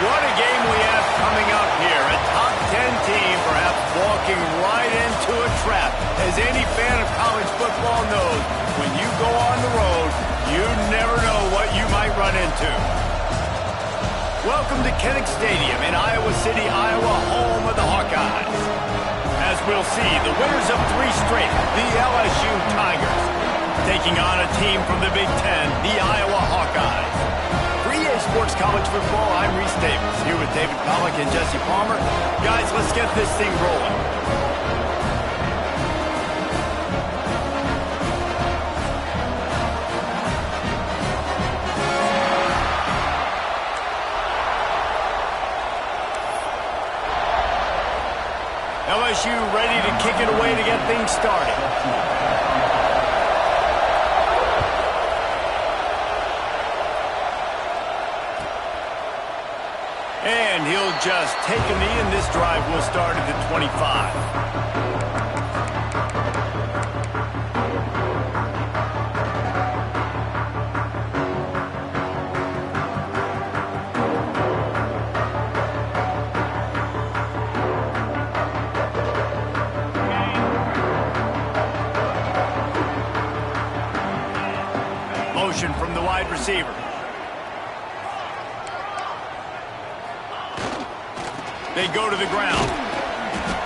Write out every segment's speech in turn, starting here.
What a game we have coming up here. A top 10 team perhaps walking right into a trap. As any fan of college football knows, when you go on the road, you never know what you might run into. Welcome to Kinnick Stadium in Iowa City, Iowa, home of the Hawkeyes. As we'll see, the winners of 3 straight, the LSU Tigers, taking on a team from the Big Ten, the Iowa Hawkeyes. For EA Sports College Football, I'm Reese Davis, here with David Pollack and Jesse Palmer. Guys, let's get this thing rolling. LSU ready to kick it away to get things started. And he'll just take a knee, and this drive will start at the 25. Motion from the wide receiver. They go to the ground.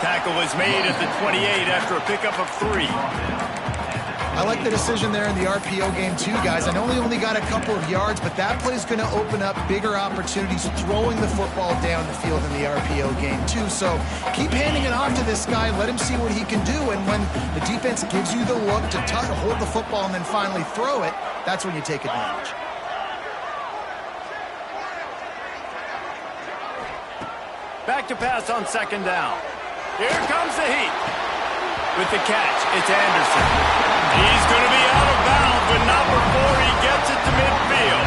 Tackle is made at the 28 after a pickup of 3. I like the decision there in the RPO game too, guys. I know he only got a couple of yards, but that play is going to open up bigger opportunities throwing the football down the field in the RPO game too. So keep handing it off to this guy. Let him see what he can do. And when the defense gives you the look to hold the football and then finally throw it, that's when you take advantage. Back to pass on 2nd down. Here comes the heat. With the catch, it's Anderson. He's going to be out of bounds, but not before he gets it to midfield.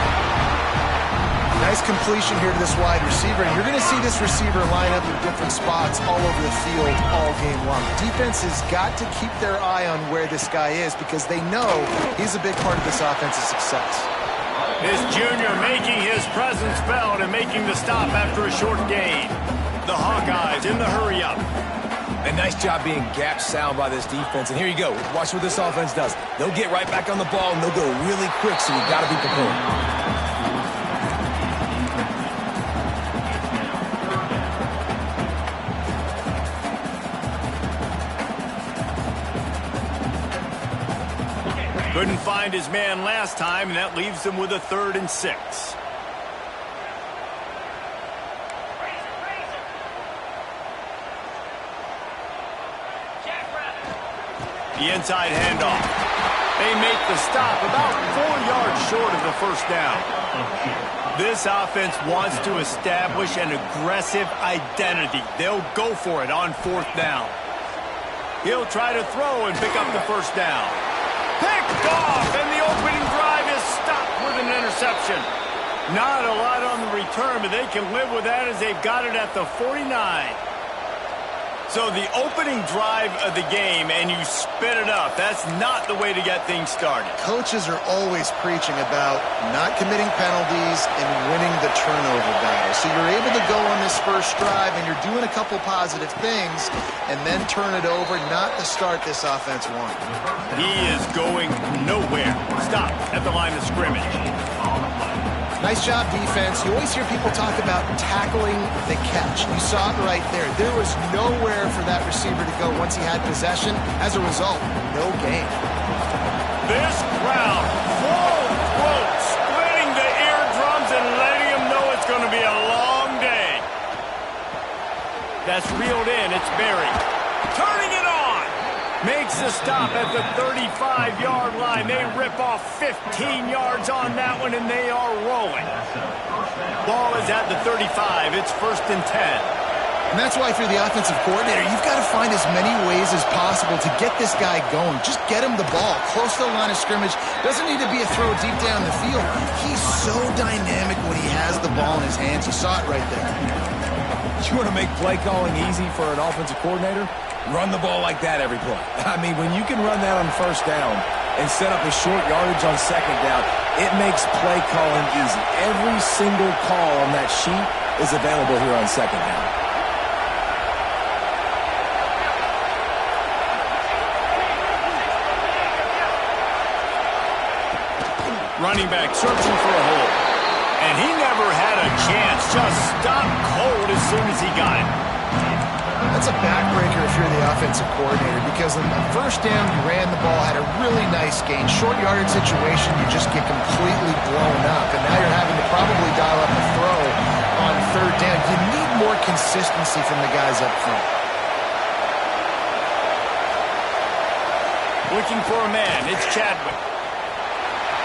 Nice completion here to this wide receiver. And you're going to see this receiver line up in different spots all over the field all game long. Defense has got to keep their eye on where this guy is because they know he's a big part of this offense's success. This junior making his presence felt and making the stop after a short gain. The Hawkeyes in the hurry-up. A nice job being gap sound by this defense. And here you go. Watch what this offense does. They'll get right back on the ball, and they'll go really quick, so you've got to be prepared. Couldn't find his man last time, and that leaves him with a 3rd and 6. The inside handoff. They make the stop about 4 yards short of the 1st down. This offense wants to establish an aggressive identity. They'll go for it on 4th down. He'll try to throw and pick up the 1st down. Picked off, and the opening drive is stopped with an interception. Not a lot on the return, but they can live with that as they've got it at the 49. So the opening drive of the game, and you spit it up. That's not the way to get things started. Coaches are always preaching about not committing penalties and winning the turnover battle. So you're able to go on this first drive, and you're doing a couple positive things, and then turn it over, not the start this offense wanted. He is going nowhere. Stop at the line of scrimmage. Nice job, defense. You always hear people talk about tackling the catch. You saw it right there. There was nowhere for that receiver to go once he had possession. As a result, no gain. This crowd, full throat, splitting the eardrums and letting him know it's going to be a long day. That's reeled in. It's Berry. Turning it on. Makes the stop at the 35-yard line. They rip off 15 yards on that one, and they are rolling. Ball is at the 35. It's 1st and 10. And that's why if you're the offensive coordinator, you've got to find as many ways as possible to get this guy going. Just get him the ball close to the line of scrimmage. Doesn't need to be a throw deep down the field. He's so dynamic when he has the ball in his hands. You saw it right there. You want to make play calling easy for an offensive coordinator? Run the ball like that every play. I mean, when you can run that on 1st down and set up a short yardage on 2nd down, it makes play calling easy. Every single call on that sheet is available here on second down. Running back searching for a hole. And he never had a chance. Just stopped cold as soon as he got it. That's a backbreaker if you're the offensive coordinator, because on the first down, you ran the ball, had a really nice gain. Short yardage situation, you just get completely blown up. And now you're having to probably dial up a throw on third down. You need more consistency from the guys up front. Looking for a man. It's Chadwick.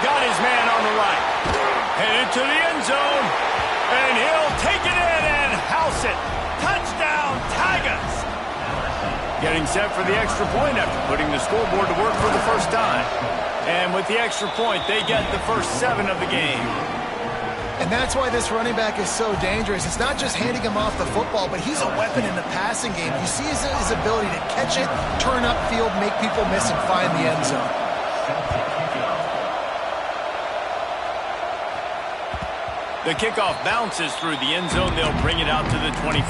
Got his man on the right. Headed to the end zone. And he'll take it in and house it. Touchdown, Tigers! Getting set for the extra point after putting the scoreboard to work for the first time. And with the extra point, they get the first 7 of the game. And that's why this running back is so dangerous. It's not just handing him off the football, but he's a weapon in the passing game. You see his ability to catch it, turn upfield, make people miss, and find the end zone. The kickoff bounces through the end zone. They'll bring it out to the 25.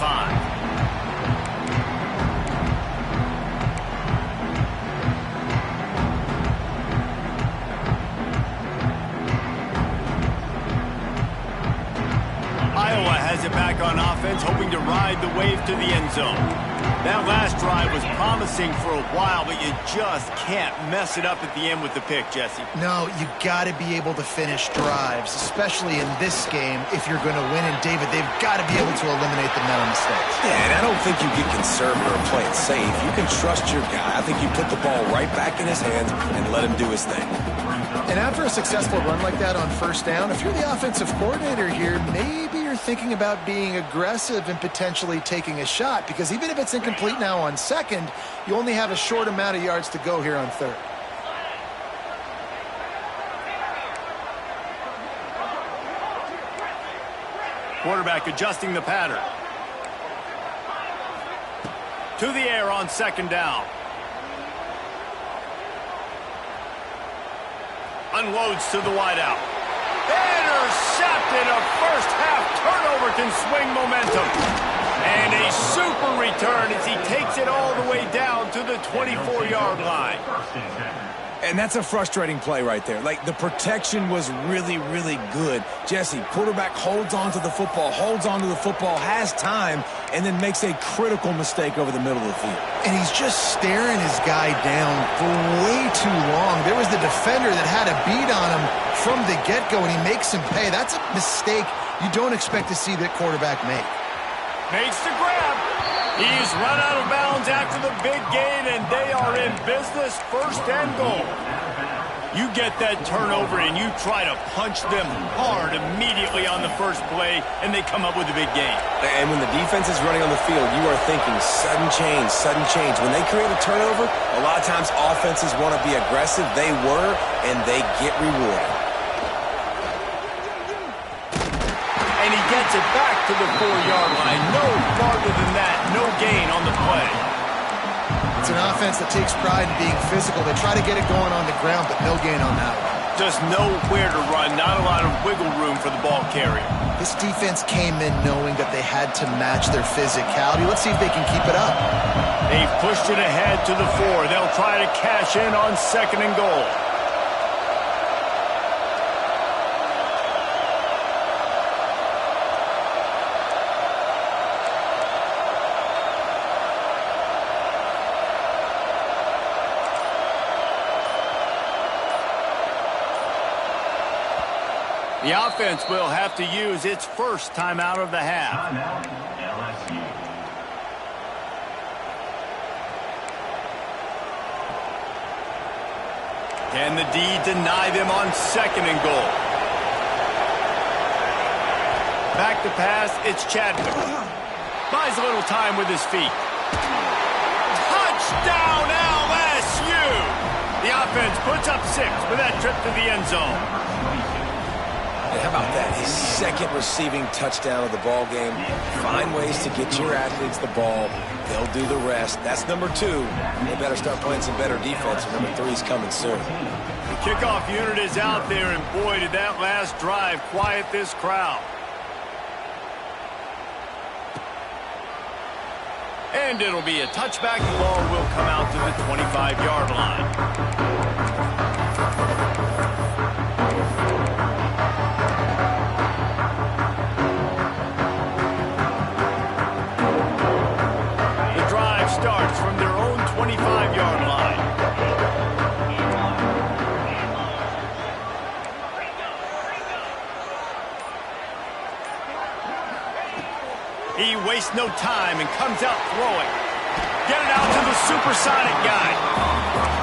Iowa has it back on offense, hoping to ride the wave to the end zone. That last drive was promising for a while, but you just can't mess it up at the end with the pick, Jesse. No, you got to be able to finish drives, especially in this game if you're going to win. And, David, they've got to be able to eliminate the mental mistakes. Yeah, and I don't think you get conservative or play it safe. You can trust your guy. I think you put the ball right back in his hands and let him do his thing. And after a successful run like that on first down, if you're the offensive coordinator here, maybe you're thinking about being aggressive and potentially taking a shot, because even if it's incomplete now on second, you only have a short amount of yards to go here on third. Quarterback adjusting the pattern. To the air on second down. Unloads to the wideout. Intercepted. A first half turnover can swing momentum. And a super return as he takes it all the way down to the 24-yard line. And that's a frustrating play right there. Like, the protection was really, really good. Jesse, quarterback holds on to the football, has time, and then makes a critical mistake over the middle of the field. And he's just staring his guy down for way too long. There was the defender that had a beat on him from the get-go, and he makes him pay. That's a mistake you don't expect to see that quarterback make. Makes the grab. He's run out of bounds after the big gain, and they are in business, first and goal. You get that turnover, and you try to punch them hard immediately on the first play, and they come up with a big gain. And when the defense is running on the field, you are thinking sudden change, sudden change. When they create a turnover, a lot of times offenses want to be aggressive. They were, and they get rewarded. And he gets it back to the 4-yard line. No farther than that. No gain on the play. It's an offense that takes pride in being physical. They try to get it going on the ground, but no gain on that one. Just nowhere to run. Not a lot of wiggle room for the ball carrier. This defense came in knowing that they had to match their physicality. Let's see if they can keep it up. They've pushed it ahead to the 4. They'll try to cash in on second and goal. The offense will have to use its first timeout of the half. Can the D deny them on second and goal? Back to pass, it's Chadwick. Buys a little time with his feet. Touchdown LSU! The offense puts up 6 for that trip to the end zone. How about that? His second receiving touchdown of the ball game. Find ways to get your athletes the ball. They'll do the rest. That's number 2. They better start playing some better defense. Number 3's coming soon. The kickoff unit is out there, and boy, did that last drive quiet this crowd. And it'll be a touchback. The ball will come out to the 25-yard line. Starts from their own 25-yard line. He wastes no time and comes out throwing. Get it out to the supersonic guy.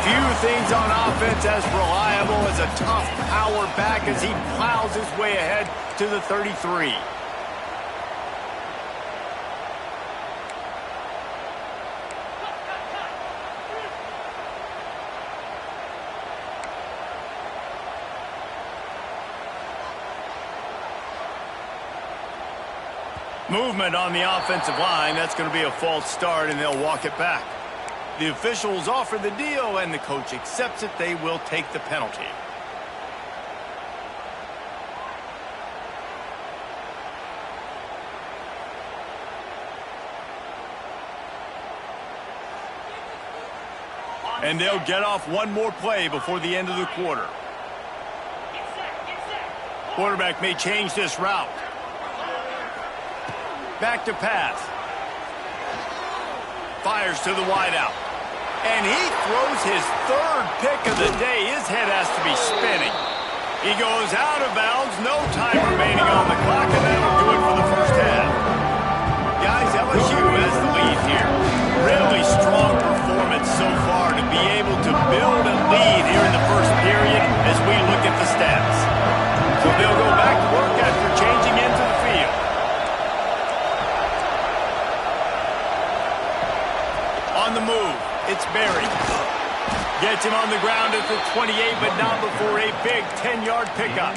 Few things on offense as reliable as a tough power back as he plows his way ahead to the 33. Movement on the offensive line. That's going to be a false start, and they'll walk it back. The officials offer the deal, and the coach accepts it. They will take the penalty. And they'll get off one more play before the end of the quarter. Quarterback may change this route. Back to pass. Fires to the wideout. And he throws his third pick of the day. His head has to be spinning. He goes out of bounds. No time remaining on the clock, and that'll do it for the first half. Guys, LSU has the lead here. Really strong performance so far to be able to build a lead here in the first period as we look at the stats. So they'll go back to work after changing into the field. On the move, it's Berry. Gets him on the ground at the 28, but not before a big 10-yard pickup.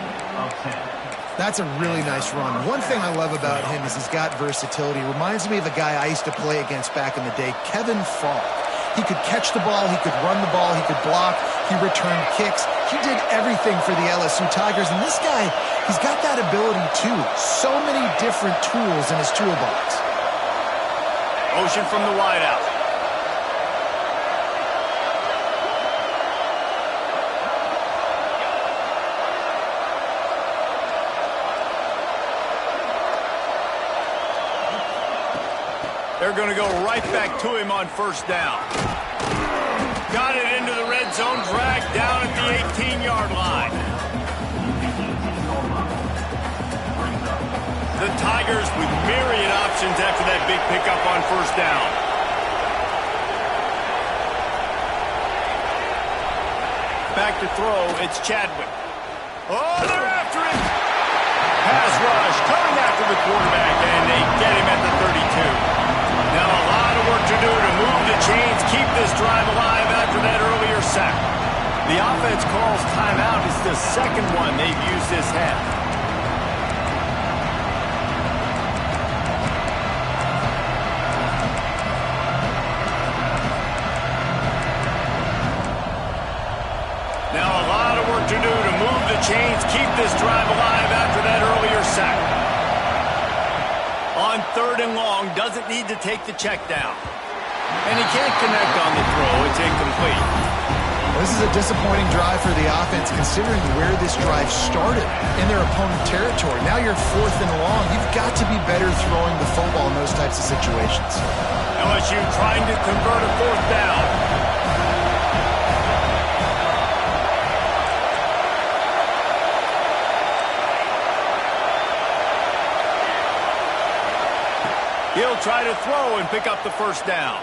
That's a really nice run. One thing I love about him is he's got versatility. Reminds me of a guy I used to play against back in the day, Kevin Falk. He could catch the ball, he could run the ball, he could block, he returned kicks. He did everything for the LSU Tigers, and this guy, he's got that ability too. So many different tools in his toolbox. Motion from the wideout. They're going to go right back to him on first down. Got it into the red zone, dragged down at the 18-yard line. The Tigers with myriad options after that big pickup on first down. Back to throw, it's Chadwick. Oh, they're after him! Pass rush, coming after the quarterback, and they get him at the 32. Now a lot of work to do to move the chains, keep this drive alive after that earlier sack. The offense calls timeout. It's the second one they've used this half. Now a lot of work to do to move the chains, keep this drive alive after that earlier sack. On third and long, doesn't need to take the check down. And he can't connect on the throw. It's incomplete. This is a disappointing drive for the offense considering where this drive started in their opponent territory. Now you're fourth and long. You've got to be better throwing the football in those types of situations. LSU trying to convert a fourth down. He'll try to throw and pick up the first down.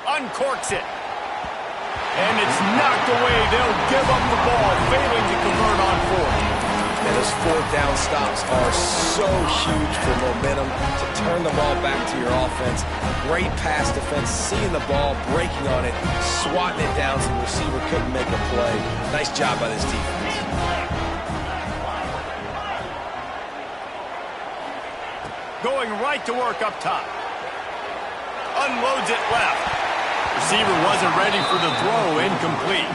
Uncorks it. And it's knocked away. They'll give up the ball, failing to convert on fourth. And those fourth down stops are so huge for momentum to turn the ball back to your offense. Great pass defense, seeing the ball, breaking on it, swatting it down so the receiver couldn't make a play. Nice job by this defense. Going right to work up top. Unloads it left. Receiver wasn't ready for the throw, incomplete.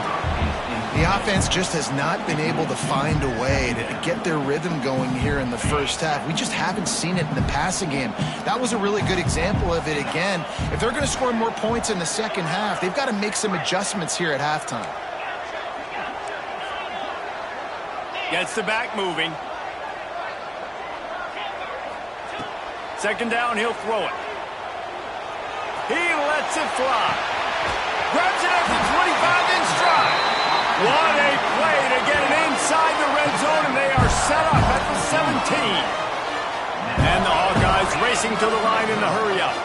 The offense just has not been able to find a way to get their rhythm going here in the first half. We just haven't seen it in the passing game. That was a really good example of it again. If they're going to score more points in the second half, they've got to make some adjustments here at halftime. Gets the back moving. Second down, he'll throw it. He lets it fly. Grabs it at the 25 in stride. What a play to get it inside the red zone, and they are set up at the 17. And the Hawkeyes racing to the line in the hurry-up.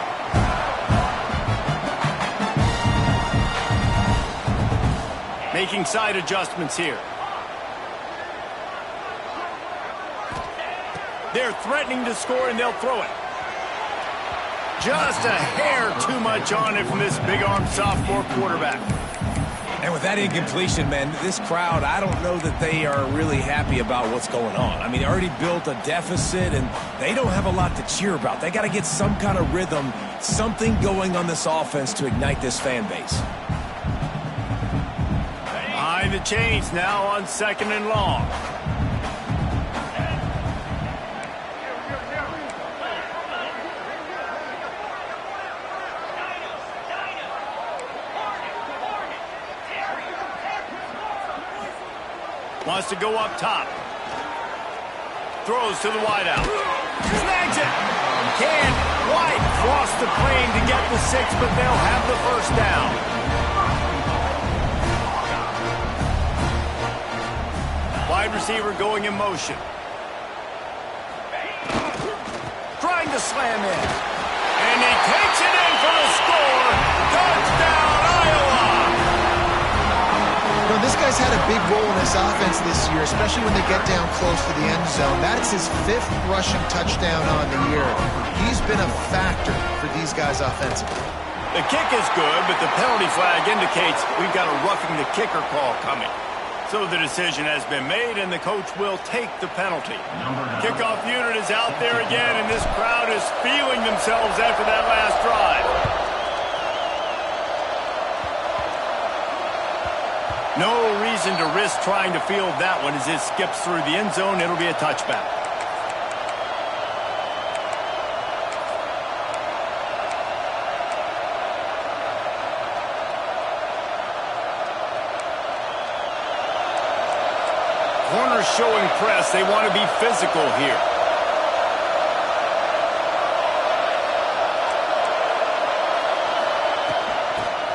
Making side adjustments here. They're threatening to score, and they'll throw it. Just a hair too much on it from this big-armed sophomore quarterback. And with that incompletion, man, this crowd, I don't know that they are really happy about what's going on. I mean, they already built a deficit, and they don't have a lot to cheer about. They got to get some kind of rhythm, something going on this offense to ignite this fan base. Behind the chains now on 2nd and long. Wants to go up top. Throws to the wideout. Snags it. Can't quite cross the plane to get the 6, but they'll have the first down. Wide receiver going in motion. Trying to slam in. And he takes it in for the score. Touchdown, Iowa! You know, this guy's had a big role in this offense this year, especially when they get down close to the end zone. That's his 5th rushing touchdown on the year. He's been a factor for these guys offensively. The kick is good, but the penalty flag indicates we've got a roughing the kicker call coming. So the decision has been made, and the coach will take the penalty. Kickoff unit is out there again, and this crowd is feeling themselves after that last drive. No reason to risk trying to field that one as it skips through the end zone. It'll be a touchback. Corners showing press. They want to be physical here.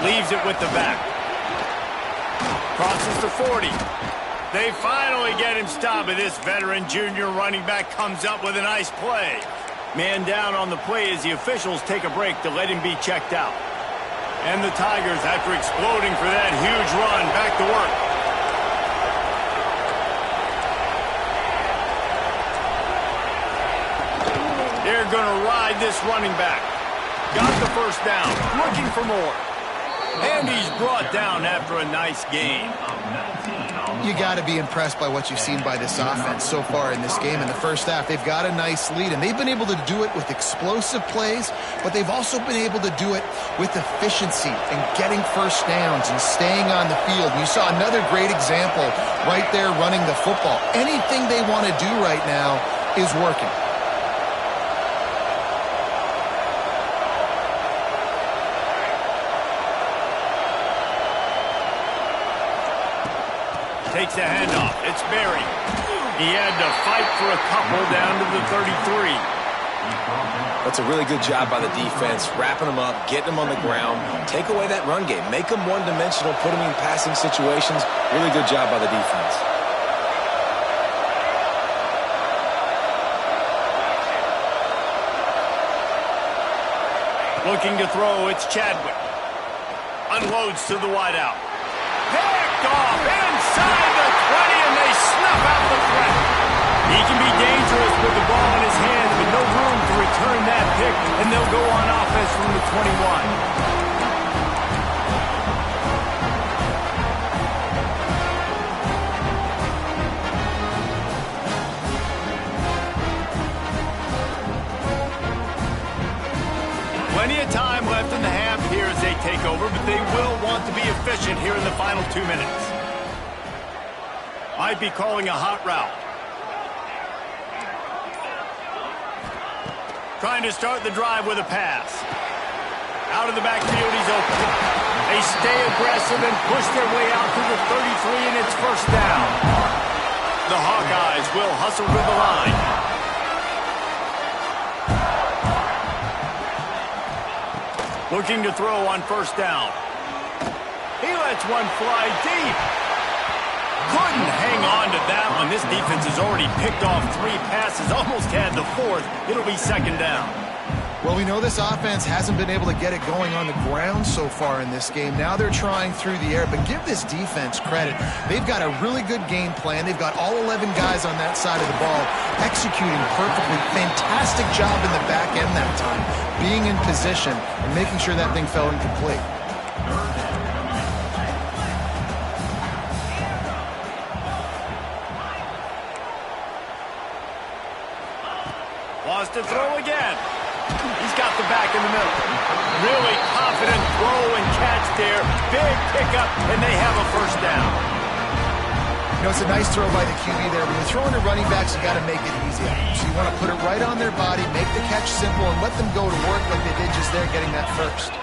Leaves it with the back. Crosses to 40. They finally get him stopped, and this veteran junior running back comes up with a nice play. Man down on the play as the officials take a break to let him be checked out. And the Tigers, after exploding for that huge run, back to work. They're going to ride this running back. Got the first down, looking for more. And he's brought down after a nice game. You got to be impressed by what you've seen by this offense so far in this game. In the first half, they've got a nice lead, and they've been able to do it with explosive plays, but they've also been able to do it with efficiency and getting first downs and staying on the field. You saw another great example right there running the football. Anything they want to do right now is working. Takes the handoff. It's Berry. He had to fight for a couple down to the 33. That's a really good job by the defense, wrapping them up, getting them on the ground, take away that run game, make them one-dimensional, put them in passing situations. Really good job by the defense. Looking to throw, it's Chadwick. Unloads to the wideout. Picked off inside the 20, and they snuff out the threat. He can be dangerous with the ball in his hands, but no room to return that pick, and they'll go on offense from the 21. Plenty of time left in the half here as they take over, but they will want to be efficient here in the final 2 minutes. Might be calling a hot route. Trying to start the drive with a pass. Out of the backfield, he's open. They stay aggressive and push their way out to the 33, and it's first down. The Hawkeyes will hustle to the line. Looking to throw on first down. He lets one fly deep. Couldn't hang on to that one. This defense has already picked off 3 passes, almost had the 4th. It'll be second down. Well, we know this offense hasn't been able to get it going on the ground so far in this game. Now they're trying through the air, but give this defense credit. They've got a really good game plan. They've got all 11 guys on that side of the ball executing perfectly. Fantastic job in the back end that time, being in position and making sure that thing fell incomplete. Wants to throw again. He's got the back in the middle. Really confident throw and catch there. Big pickup, and they have a first down. You know, it's a nice throw by the QB there. When you're throwing to running backs, you got to make it easy. So you want to put it right on their body, make the catch simple, and let them go to work like they did just there, getting that first.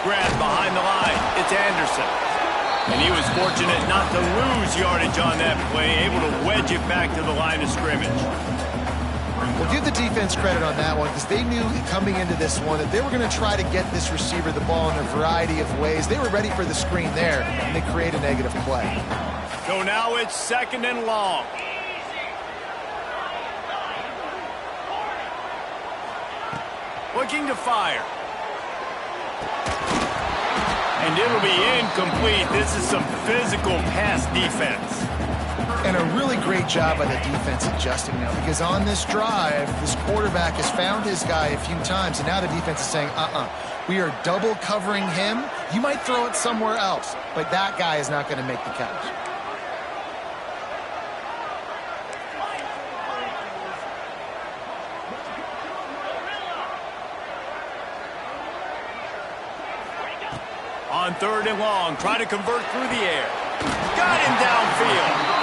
Grab behind the line. It's Anderson. And he was fortunate not to lose yardage on that play, able to wedge it back to the line of scrimmage. Well, give the defense credit on that one because they knew coming into this one that they were going to try to get this receiver the ball in a variety of ways. They were ready for the screen there, and they create a negative play. So now it's second and long. Looking to fire. And it'll be incomplete. This is some physical pass defense. And a really great job by the defense adjusting now because on this drive, this quarterback has found his guy a few times, and now the defense is saying, we are double covering him. You might throw it somewhere else, but that guy is not going to make the catch. On third and long, try to convert through the air. Got him downfield.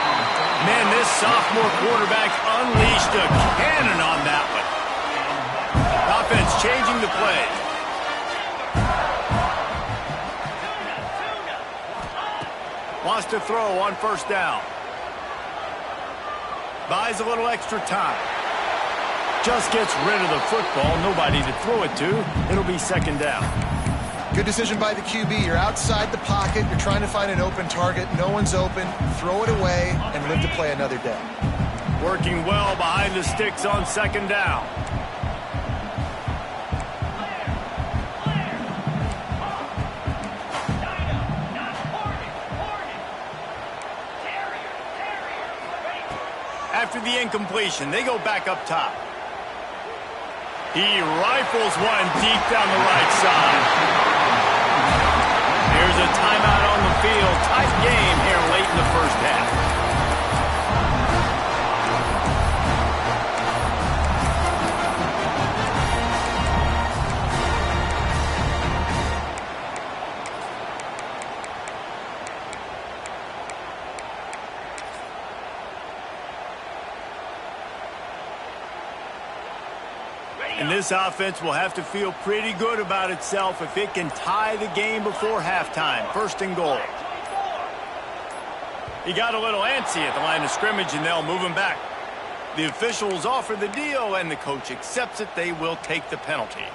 Man, this sophomore quarterback unleashed a cannon on that one. Offense changing the play. Wants to throw on first down. Buys a little extra time. Just gets rid of the football. Nobody to throw it to. It'll be second down. Good decision by the QB. You're outside the pocket. You're trying to find an open target. No one's open. Throw it away and live to play another day. Working well behind the sticks on second down. After the incompletion, they go back up top. He rifles one deep down the right side. There's a timeout on the field. Tight game here late in the first half. And this offense will have to feel pretty good about itself if it can tie the game before halftime. First and goal. He got a little antsy at the line of scrimmage, and they'll move him back. The officials offer the deal, and the coach accepts it. They will take the penalty.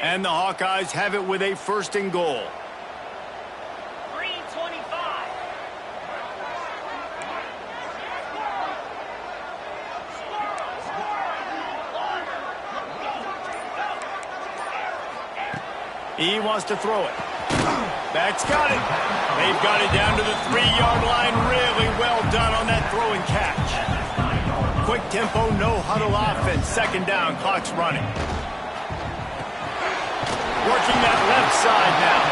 And the Hawkeyes have it with a first and goal. 3:25. He wants to throw it. That's got it. They've got it down to the 3-yard line. Really well done on that throw and catch. Quick tempo, no huddle offense. Second down, clock's running. Working that left side now.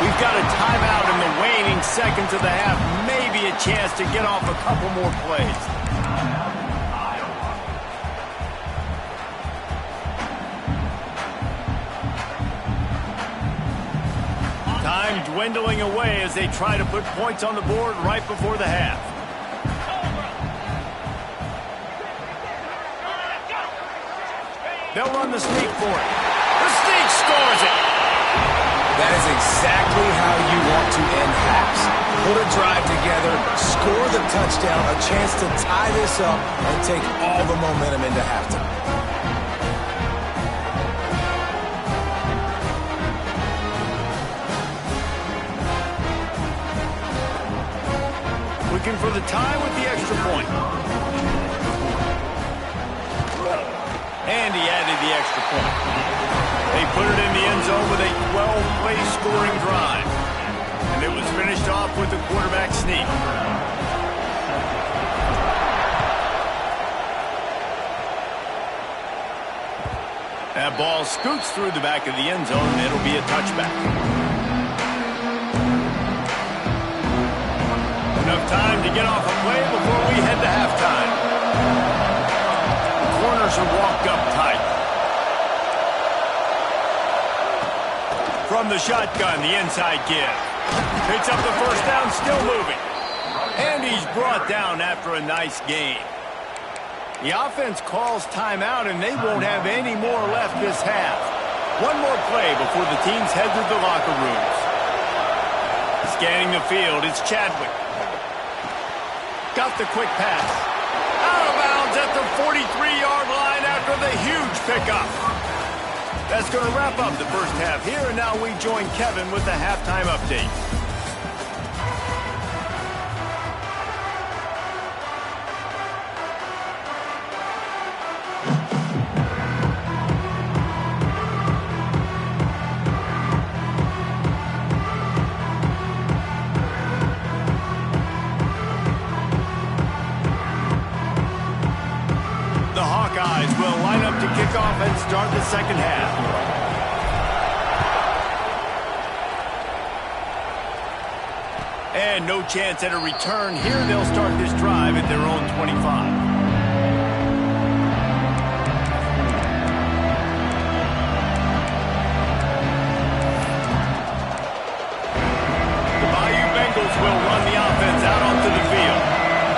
We've got a timeout in the waning seconds of the half. Maybe a chance to get off a couple more plays. Time dwindling away as they try to put points on the board right before the half. They'll run the sneak for it. The sneak scores it. That is exactly how you want to end halves. Put a drive together, score the touchdown, a chance to tie this up, and take all the momentum into halftime. Looking for the tie with the extra point. And he added the extra point. They put it in the end zone with a 12-play scoring drive. And it was finished off with the quarterback sneak. That ball scoots through the back of the end zone, and it'll be a touchback. Enough time to get off a play before we head to halftime. The corners are walked up tight. From the shotgun, the inside give. Picks up the first down, still moving. And he's brought down after a nice gain. The offense calls timeout, and they won't have any more left this half. One more play before the teams head to the locker rooms. Scanning the field, it's Chadwick. Got the quick pass. Out of bounds at the 43-yard line after the huge pickup. That's going to wrap up the first half here, and now we join Kevin with the halftime update. Off and start the second half. And no chance at a return here. They'll start this drive at their own 25. The Bayou Bengals will run the offense out onto the field.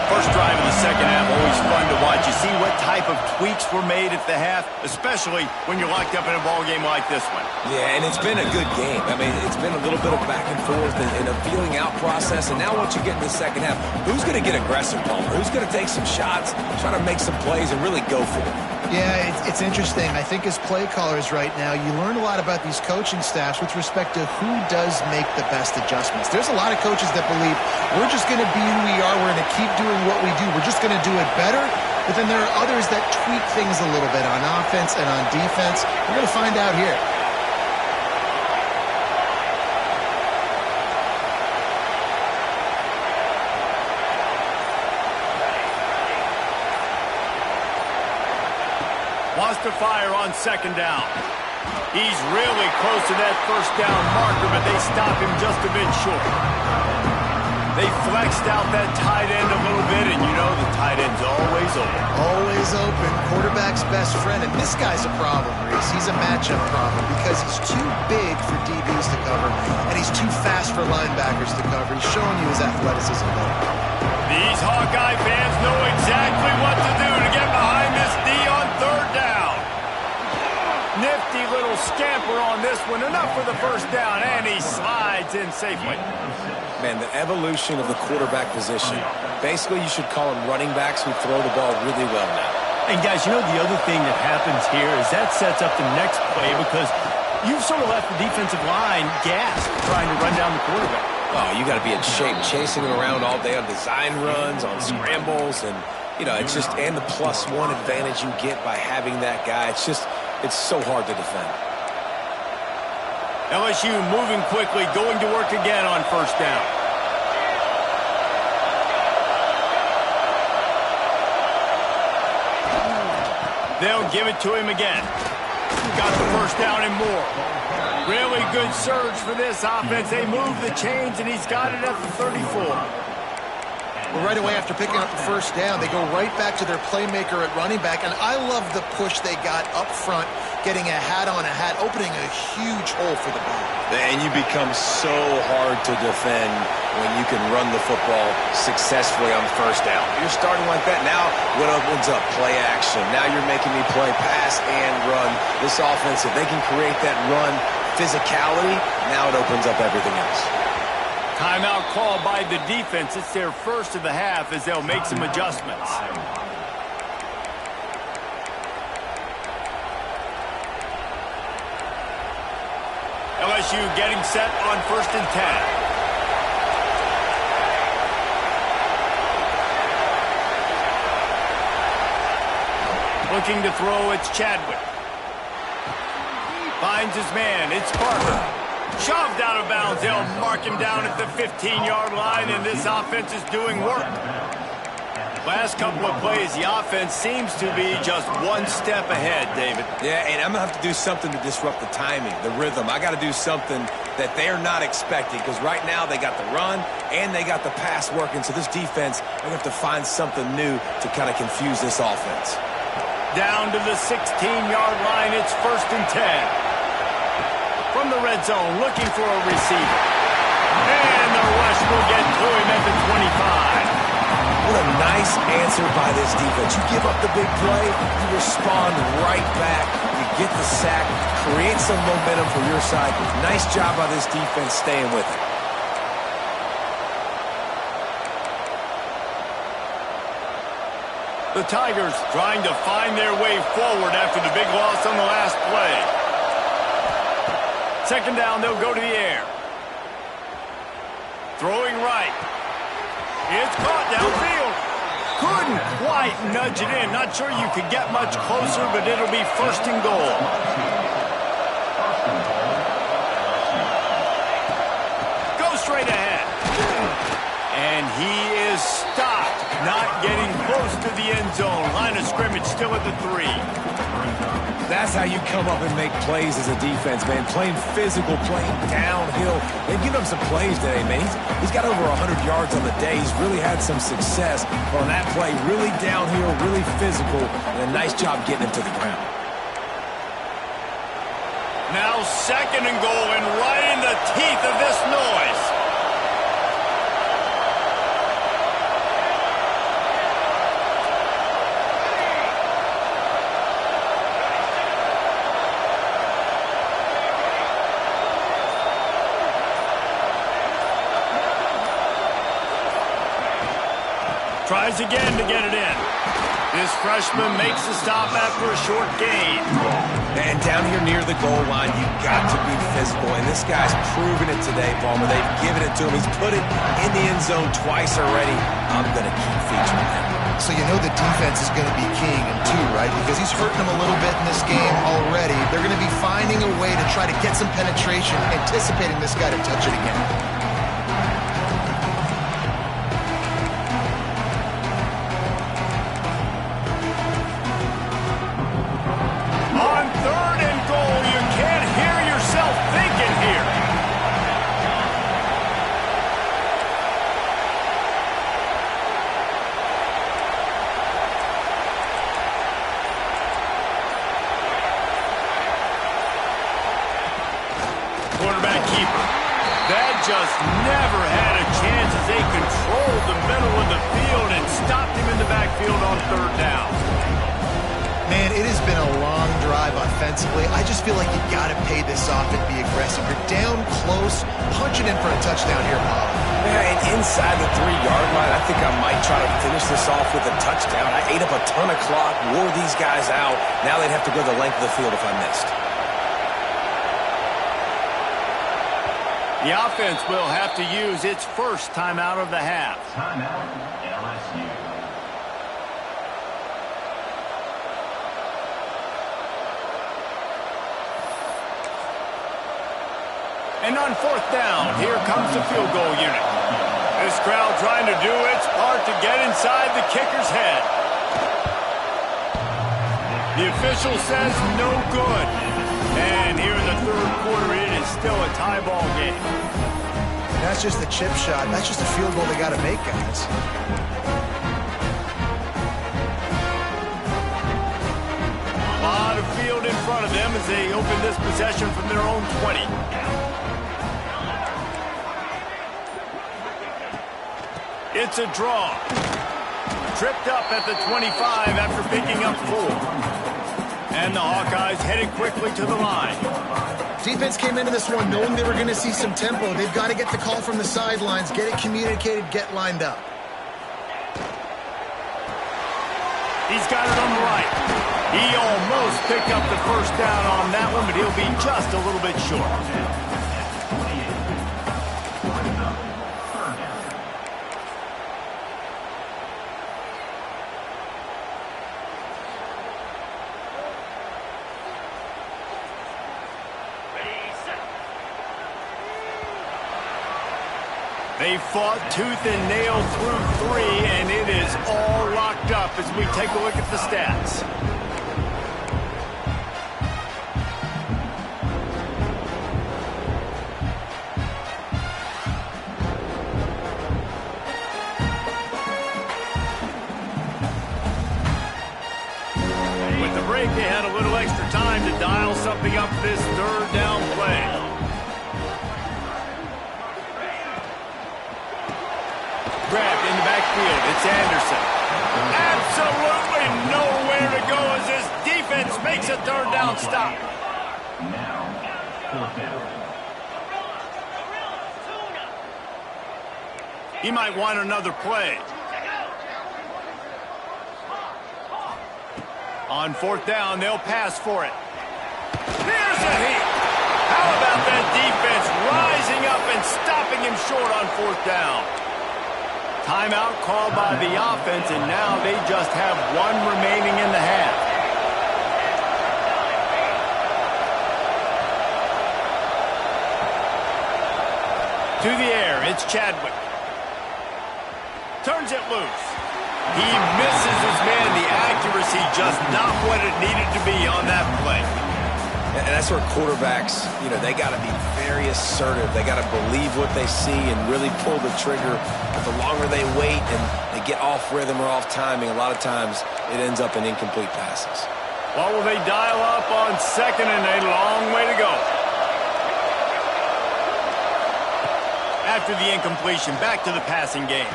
First drive of the second half, always fun to watch. You see what type of tweaks were made at the half, especially when you're locked up in a ball game like this one. Yeah, and it's been a good game. I mean, it's been a little bit of back and forth and a feeling out process. And now once you get in the second half, who's going to get aggressive, Palmer? Who's going to take some shots, try to make some plays, and really go for it? Yeah, it's interesting. I think as play callers right now, you learn a lot about these coaching staffs with respect to who does make the best adjustments. There's a lot of coaches that believe we're just going to be who we are. We're going to keep doing what we do. We're just going to do it better. But then there are others that tweak things a little bit on offense and on defense. We're going to find out here. Wants to fire on second down. He's really close to that first down marker, but they stop him just a bit short. They flexed out that tight end a little bit, and you know the tight end's always open. Always open. Quarterback's best friend. And this guy's a problem, Reese. He's a matchup problem because he's too big for DBs to cover, and he's too fast for linebackers to cover. He's showing you his athleticism there. These Hawkeye fans know exactly what to do to get behind this D on third down. Nifty little scamper on this one. Enough for the first down, and he slides in safely. Man, the evolution of the quarterback position. Basically, you should call them running backs who throw the ball really well now. And guys, you know the other thing that happens here is that sets up the next play because you've sort of left the defensive line gassed trying to run down the quarterback. Oh, you got to be in shape, chasing him around all day on design runs, on scrambles, and, you know, it's just, and the +1 advantage you get by having that guy. It's just, it's so hard to defend. LSU moving quickly, going to work again on first down. They'll give it to him again. Got the first down and more. Really good surge for this offense. They move the chains, and he's got it at the 34. Well, right away after picking up the first down, they go right back to their playmaker at running back, and I love the push they got up front, getting a hat on a hat, opening a huge hole for the ball. And you become so hard to defend when you can run the football successfully on first down. You're starting like that. Now what opens up? Play action. Now you're making me play pass and run. This offense, if they can create that run physicality, now it opens up everything else. Timeout called by the defense. It's their first of the half as they'll make some adjustments. LSU getting set on 1st and 10. Looking to throw, it's Chadwick. Finds his man, it's Parker. Shoved out of bounds. They'll mark him down at the 15-yard line, and this offense is doing work. Last couple of plays, the offense seems to be just one step ahead, David. Yeah, and I'm going to have to do something to disrupt the timing, the rhythm. I got to do something that they're not expecting, because right now they got the run and they got the pass working. So this defense, they're going to have to find something new to kind of confuse this offense. Down to the 16-yard line, it's 1st and 10. From the red zone, looking for a receiver. And the rush will get to him at the 25. What a nice answer by this defense. You give up the big play, you respond right back. You get the sack, create some momentum for your side. Nice job by this defense staying with it. The Tigers trying to find their way forward after the big loss on the last play. 2nd down, they'll go to the air. Throwing right. It's caught downfield. Couldn't quite nudge it in. Not sure you could get much closer, but it'll be 1st and goal. Go straight ahead. And he is stopped. Not getting close to the end zone. Line of scrimmage still at the 3. That's how you come up and make plays as a defense, man. Playing physical, playing downhill. They've given him some plays today, man. He's got over 100 yards on the day. He's really had some success on that play. Really downhill, really physical, and a nice job getting him to the ground. Now 2nd and goal, and right in the teeth of this noise. Tries again to get it in. This freshman makes the stop after a short gain. And down here near the goal line, you've got to be physical. And this guy's proven it today, Palmer. They've given it to him. He's put it in the end zone twice already. I'm going to keep featuring him. So you know the defense is going to be keying him too, right? Because he's hurting them a little bit in this game already. They're going to be finding a way to try to get some penetration, anticipating this guy to touch it again. Just never had a chance as they controlled the middle of the field and stopped him in the backfield on 3rd down. Man, it has been a long drive offensively. I just feel like you got to pay this off and be aggressive. You're down close, punch it in for a touchdown here, Bob. Yeah, and inside the 3-yard line, I think I might try to finish this off with a touchdown. I ate up a ton of clock, wore these guys out. Now they'd have to go the length of the field if I missed. The offense will have to use its first timeout of the half. Timeout, LSU. And on 4th down, here comes the field goal unit. This crowd trying to do its part to get inside the kicker's head. The official says no good. And here in the third quarter, it is still a tie ball game. And that's just the chip shot. That's just a field goal they got to make, guys. A lot of field in front of them as they open this possession from their own 20. It's a draw. Tripped up at the 25 after picking up 4. And the Hawkeyes headed quickly to the line. Defense came into this one knowing they were going to see some tempo. They've got to get the call from the sidelines, get it communicated, get lined up. He's got it on the right. He almost picked up the first down on that one, but he'll be just a little bit short. They fought tooth and nail through 3, and it is all locked up as we take a look at the stats. With the break, they had a little extra time to dial something up this third down play. Grabbed in the backfield. It's Anderson. Absolutely nowhere to go as this defense makes a third down stop. He might want another play. On fourth down, they'll pass for it. There's a hit. How about that defense rising up and stopping him short on fourth down? Timeout called by the offense, and now they just have 1 remaining in the half. To the air, it's Chadwick. Turns it loose. He misses his man. The accuracy just not what it needed to be on that play. And that's where quarterbacks, they got to be very assertive. They got to believe what they see and really pull the trigger. But the longer they wait and they get off rhythm or off timing, a lot of times it ends up in incomplete passes. What will they dial up on second and a long way to go? After the incompletion, back to the passing game.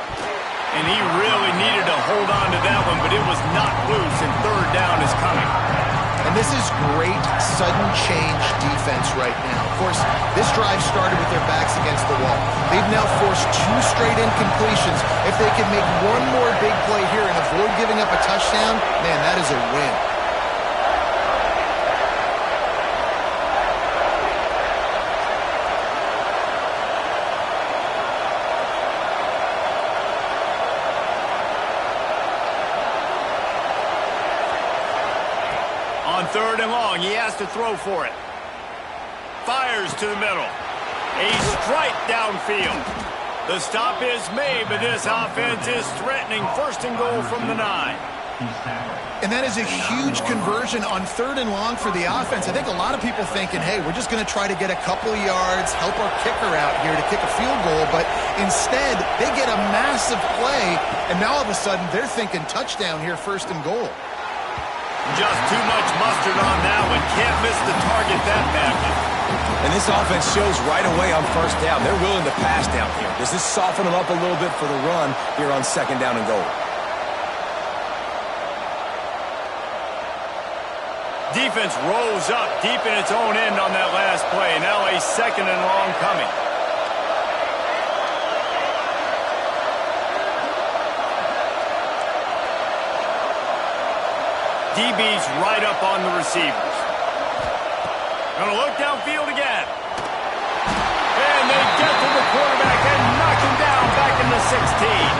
And he really needed to hold on to that one, but it was not loose, and third down is coming. And this is great sudden change defense right now. Of course, this drive started with their backs against the wall. They've now forced 2 straight incompletions. If they can make one more big play here and avoid giving up a touchdown, man, that is a win. Third and long, he has to throw for it. Fires to the middle. A strike downfield. The stop is made, but this offense is threatening first and goal from the 9. And that is a huge conversion on third and long for the offense. I think a lot of people thinking, hey, we're just going to try to get a couple of yards, help our kicker out here to kick a field goal. But instead, they get a massive play, and now all of a sudden they're thinking touchdown here, first and goal. Just too much mustard on that one. Can't miss the target that badly. And this offense shows right away on first down. They're willing to pass down here. Does this soften them up a little bit for the run here on second down and goal? Defense rose up deep in its own end on that last play. Now a second and long coming. DB's right up on the receivers. Gonna look downfield again. And they get to the quarterback and knock him down back in the 16.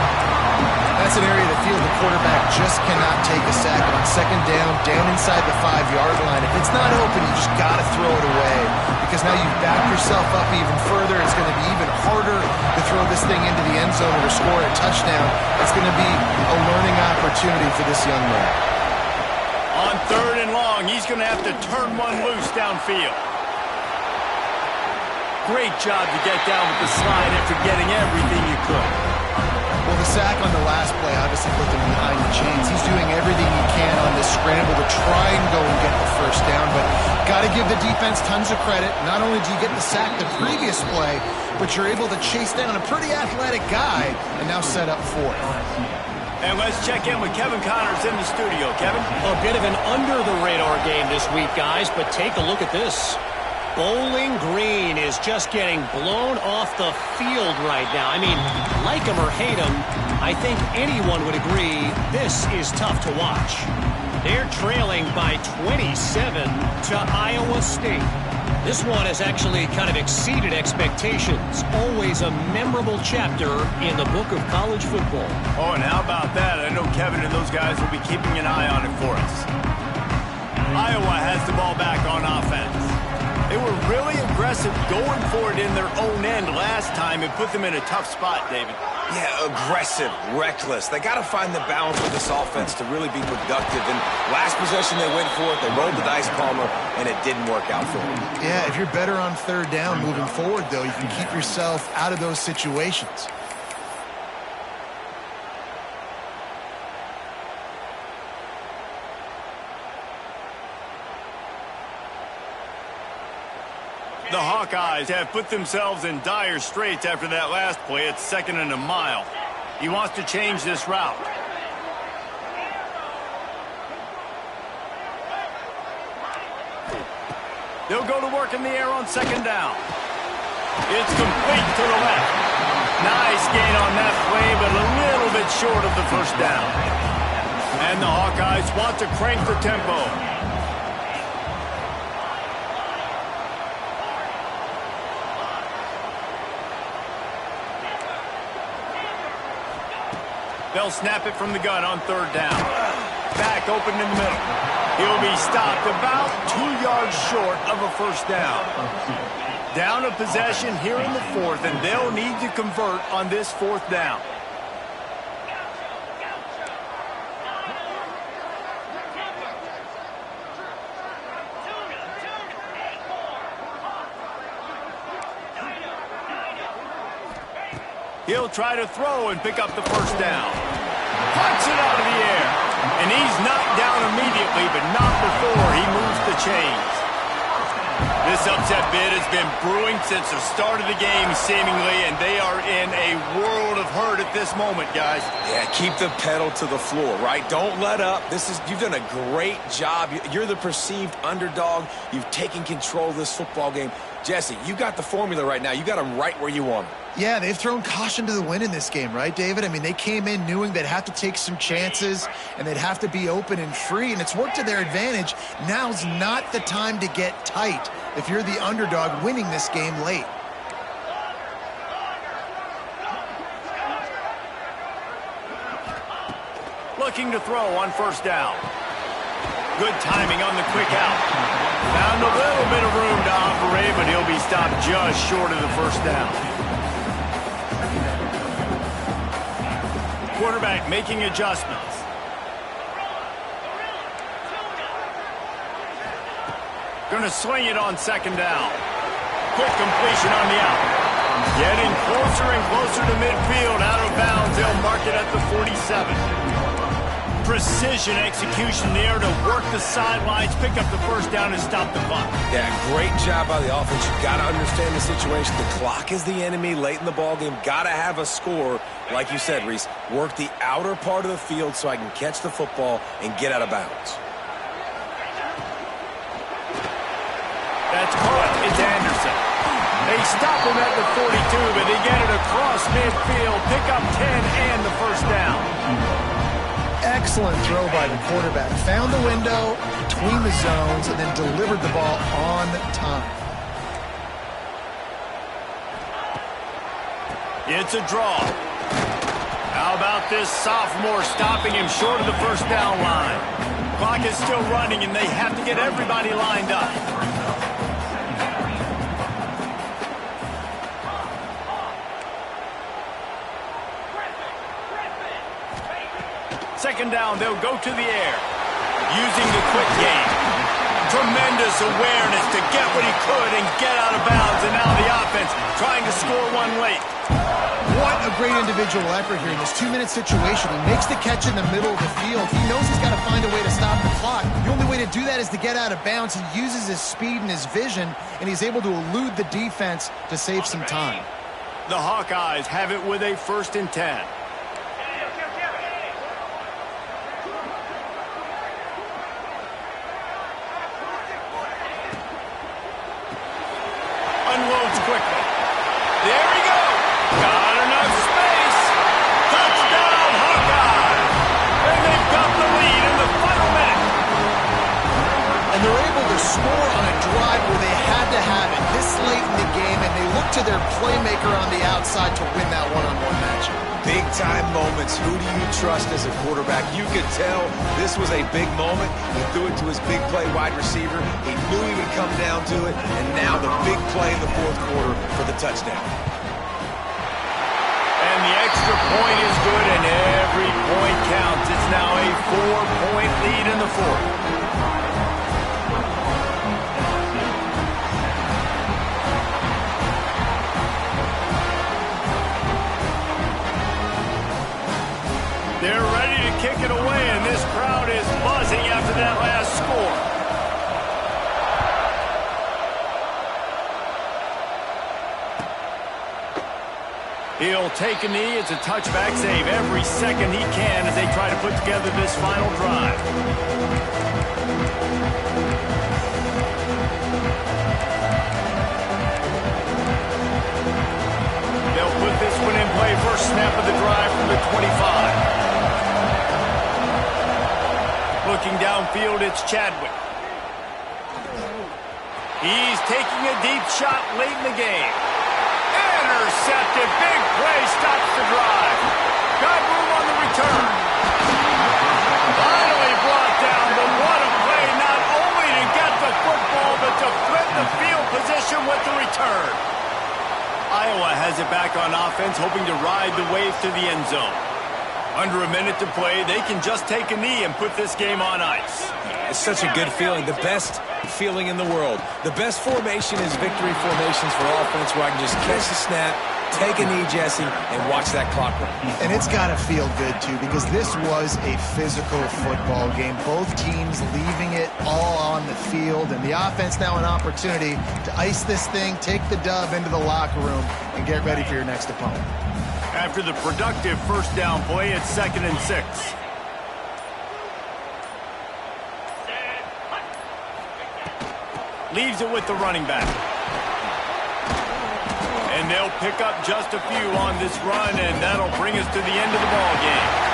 That's an area of the field the quarterback just cannot take a sack. On second down inside the 5-yard line. If it's not open, you just got to throw it away. Because now you've backed yourself up even further. It's going to be even harder to throw this thing into the end zone or to score a touchdown. It's going to be a learning opportunity for this young man. On third and long. He's going to have to turn one loose downfield. Great job to get down with the slide after getting everything you could. Well, the sack on the last play obviously put them behind the chains. He's doing everything he can on this scramble to try and go and get the first down, but got to give the defense tons of credit. Not only do you get the sack the previous play, but you're able to chase down a pretty athletic guy and now set up fourth. And let's check in with Kevin Connors in the studio. Kevin? A bit of an under-the-radar game this week, guys, but take a look at this. Bowling Green is just getting blown off the field right now. I mean, like him or hate him, I think anyone would agree this is tough to watch. They're trailing by 27 to Iowa State. This one has actually kind of exceeded expectations. Always a memorable chapter in the book of college football. Oh, and how about that? I know Kevin and those guys will be keeping an eye on it for us. Iowa has the ball back on offense. They were really aggressive going for it in their own end last time. It put them in a tough spot, David. Yeah, aggressive, reckless. They got to find the balance with this offense to really be productive. And last possession they went for it, they rolled the dice calmer, and it didn't work out for them. Yeah, if you're better on third down moving forward, though, you can keep yourself out of those situations. The Hawkeyes have put themselves in dire straits after that last play. It's 2nd and a mile. He wants to change this route. They'll go to work in the air on 2nd down. It's complete to the left. Nice gain on that play, but a little bit short of the first down. And the Hawkeyes want to crank the tempo. They'll snap it from the gun on 3rd down. Back open in the middle. He'll be stopped about 2 yards short of a first down. Down a possession here in the 4th, and they'll need to convert on this 4th down. He'll try to throw and pick up the first down. Punts it out of the air. And he's knocked down immediately, but not before he moves the chains. This upset bid has been brewing since the start of the game, seemingly, and they are in a world of hurt at this moment, guys. Yeah, keep the pedal to the floor, right? Don't let up. You've done a great job. You're the perceived underdog. You've taken control of this football game. Jesse, you got the formula right now. You got them right where you want them. Yeah, they've thrown caution to the wind in this game, right, David? I mean, they came in knowing they'd have to take some chances and they'd have to be open and free, and it's worked to their advantage. Now's not the time to get tight if you're the underdog winning this game late. Looking to throw on 1st down. Good timing on the quick out. Found a little bit of room to operate, but he'll be stopped just short of the first down. Quarterback making adjustments. Going to swing it on 2nd down. Quick completion on the out. Getting closer and closer to midfield. Out of bounds. They'll mark it at the 47. Precision execution there to work the sidelines, pick up the first down, and stop the clock. Yeah, great job by the offense. You got to understand the situation. The clock is the enemy late in the ballgame. Got to have a score. Like you said, Reese, work the outer part of the field so I can catch the football and get out of bounds. That's caught. It's Anderson. They stop him at the 42, but they get it across midfield. Pick up 10 and the first down. Excellent throw by the quarterback. Found the window between the zones and then delivered the ball on time. It's a draw. How about this sophomore stopping him short of the first down line? Clock is still running, and they have to get everybody lined up. 2nd down, they'll go to the air. Using the quick game. Tremendous awareness to get what he could and get out of bounds, and now the offense trying to score one late. What a great individual effort here in this 2-minute situation. He makes the catch in the middle of the field. He knows he's got to find a way to stop the clock. The only way to do that is to get out of bounds. He uses his speed and his vision, and he's able to elude the defense to save some time. The Hawkeyes have it with a 1st and 10. Unloads quickly. There he goes. Got enough space. Touchdown, Hawkeyes. And they've got the lead in the final minute. And they're able to score on a drive where they had to have it this late in the game, and they look to their playmaker on the outside to win that one-on-one matchup. Big-time moments. Who do you trust as a quarterback? You could tell this was a big moment. He threw it to his big play wide receiver. He knew he would come down to it, and now the big play in the 4th quarter for the touchdown. And the extra point is good, and every point counts. It's now a 4-point lead in the 4th. They're ready to kick it away, and this crowd is buzzing after that last score. He'll take a knee. It's a touchback save every second he can as they try to put together this final drive. They'll put this one in play. First snap of the drive from the 25. Looking downfield, it's Chadwick. He's taking a deep shot late in the game. Intercepted. Big play stops the drive. Got room on the return. Finally brought down, but what a play, not only to get the football, but to flip the field position with the return. Iowa has it back on offense, hoping to ride the wave to the end zone. Under a minute to play, they can just take a knee and put this game on ice. It's such a good feeling, the best feeling in the world. The best formation is victory formations for offense, where I can just catch the snap, take a knee, Jesse, and watch that clock run. And it's got to feel good, too, because this was a physical football game. Both teams leaving it all on the field, and the offense now an opportunity to ice this thing, take the dub into the locker room, and get ready for your next opponent. After the productive first down play, it's 2nd and 6. Leaves it with the running back. And they'll pick up just a few on this run, and that'll bring us to the end of the ball game.